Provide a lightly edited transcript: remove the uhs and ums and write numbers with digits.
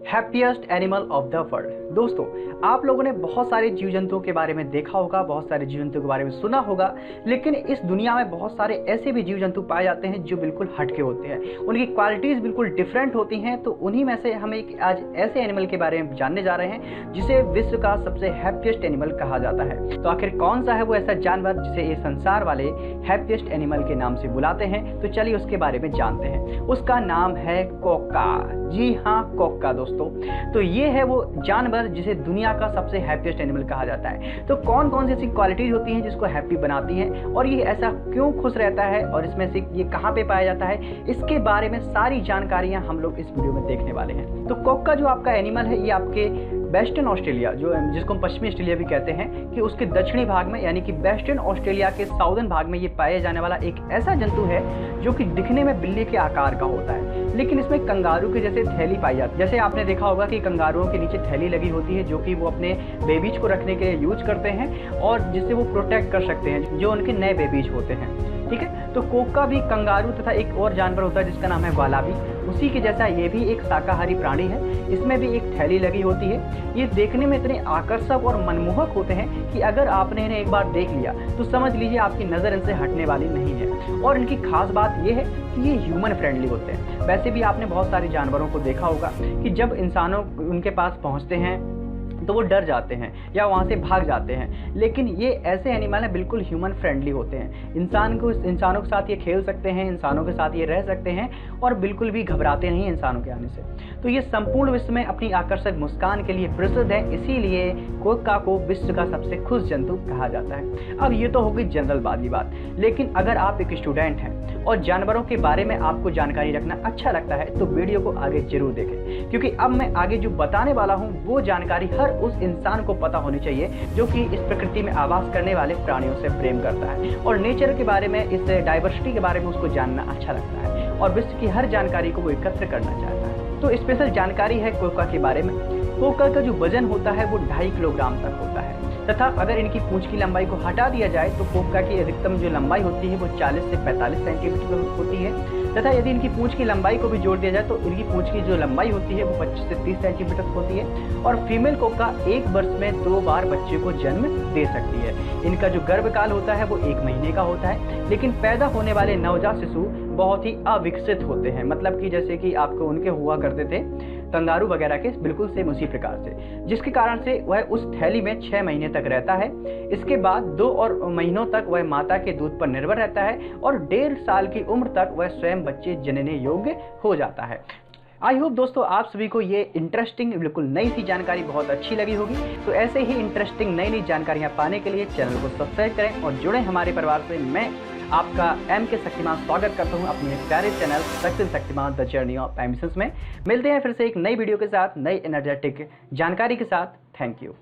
Happiest animal of the world. दोस्तों, आप लोगों ने बहुत सारे जीव जंतुओं के बारे में देखा होगा, बहुत सारे जीव जंतुओं के बारे में सुना होगा, लेकिन इस दुनिया में बहुत सारे ऐसे भी जीव जंतु पाए जाते हैं जो बिल्कुल हटके होते हैं, उनकी क्वालिटीज़ बिल्कुल डिफरेंट होती हैं। तो उन्हीं में से हम एक आज ऐसे एनिमल के बारे में जानने जा रहे हैं जिसे विश्व का सबसे हैप्पीएस्ट एनिमल कहा जाता है। तो आखिर कौन सा है वो ऐसा जानवर जिसे ये संसार वाले हैप्पीएस्ट एनिमल के नाम से बुलाते हैं? तो चलिए उसके बारे में जानते हैं। उसका नाम है कोका। जी हाँ, कोका दोस्तों। तो ये है वो जानवर जिसे दुनिया का सबसे हैप्पीएस्ट एनिमल कहा जाता है। तो कौन कौन सी ऐसी क्वालिटीज होती हैं जिसको हैप्पी बनाती हैं और ये ऐसा क्यों खुश रहता है और इसमें से ये कहाँ पे पाया जाता है, इसके बारे में सारी जानकारियां हम लोग इस वीडियो में देखने वाले हैं। तो कोका जो आपका एनिमल है, ये आपके वेस्टर्न ऑस्ट्रेलिया, जो जिसको हम पश्चिमी ऑस्ट्रेलिया भी कहते हैं, कि उसके दक्षिणी भाग में यानी कि वेस्टर्न ऑस्ट्रेलिया के साउदर्न भाग में ये पाए जाने वाला एक ऐसा जंतु है जो कि दिखने में बिल्ली के आकार का होता है, लेकिन इसमें कंगारू के जैसे थैली पाई जाती है। जैसे आपने देखा होगा कि कंगारुओं के नीचे थैली लगी होती है जो कि वो अपने बेबीज को रखने के लिए यूज करते हैं और जिससे वो प्रोटेक्ट कर सकते हैं जो उनके नए बेबीज होते हैं। ठीक है, तो कोका भी कंगारू तथा एक और जानवर होता है जिसका नाम है वालाबी, उसी के जैसा ये भी एक शाकाहारी प्राणी है। इसमें भी एक थैली लगी होती है। ये देखने में इतने आकर्षक और मनमोहक होते हैं कि अगर आपने इन्हें एक बार देख लिया तो समझ लीजिए आपकी नज़र इनसे हटने वाली नहीं है। और इनकी खास बात ये है कि ये ह्यूमन फ्रेंडली होते हैं। वैसे भी आपने बहुत सारे जानवरों को देखा होगा कि जब इंसानों उनके पास पहुँचते हैं तो वो डर जाते हैं या वहाँ से भाग जाते हैं, लेकिन ये ऐसे एनिमल हैं बिल्कुल ह्यूमन फ्रेंडली होते हैं। इंसानों के साथ ये खेल सकते हैं, इंसानों के साथ ये रह सकते हैं और बिल्कुल भी घबराते नहीं इंसानों के आने से। तो ये संपूर्ण विश्व में अपनी आकर्षक मुस्कान के लिए प्रसिद्ध है, इसीलिए कोका को विश्व का सबसे खुश जंतु कहा जाता है। अब ये तो हो गई जनरल वाली बात, लेकिन अगर आप एक स्टूडेंट हैं और जानवरों के बारे में आपको जानकारी रखना अच्छा लगता है तो वीडियो को आगे जरूर देखें, क्योंकि अब मैं आगे जो बताने वाला हूँ वो जानकारी हर उस इंसान को पता होनी चाहिए जो कि इस प्रकृति में आवास करने वाले प्राणियों से प्रेम करता है और नेचर के बारे में, इस डाइवर्सिटी के बारे में उसको जानना अच्छा लगता है और विश्व की हर जानकारी को वो एकत्र करना चाहता है। तो स्पेशल जानकारी है कोका के बारे में। कोका का जो वजन होता है वो 2.5 किलोग्राम तक होता है तथा अगर इनकी पूंछ की लंबाई को हटा दिया जाए तो कोका की अधिकतम जो लंबाई होती है वो 40 से 45 सेंटीमीटर होती है तथा यदि इनकी पूंछ की लंबाई को भी जोड़ दिया जाए तो इनकी पूंछ की जो लंबाई होती है वो 25 से 30 सेंटीमीटर होती है। और फीमेल कोका 1 वर्ष में 2 बार बच्चे को जन्म दे सकती है। इनका जो गर्भकाल होता है वो 1 महीने का होता है, लेकिन पैदा होने वाले नवजात शिशु बहुत ही अविकसित होते हैं, मतलब कि जैसे कि आपको उनके हुआ करते थे कंगारू वगैरह के, बिल्कुल सेम उसी प्रकार से, जिसके कारण से वह उस थैली में 6 महीने तक रहता है। इसके बाद 2 और महीनों तक वह माता के दूध पर निर्भर रहता है और 1.5 साल की उम्र तक वह स्वयं बच्चे जनने योग्य हो जाता है। आई होप दोस्तों आप सभी को ये इंटरेस्टिंग, बिल्कुल नई सी जानकारी बहुत अच्छी लगी होगी। तो ऐसे ही इंटरेस्टिंग नई जानकारियाँ पाने के लिए चैनल को सब्सक्राइब करें और जुड़ें हमारे परिवार से। मैं आपका एम के शक्तिमान स्वागत करता हूं अपने प्यारे channel success Shaktimaan the journey of ambitions में। मिलते हैं फिर से एक नई वीडियो के साथ, नई एनर्जेटिक जानकारी के साथ। Thank you.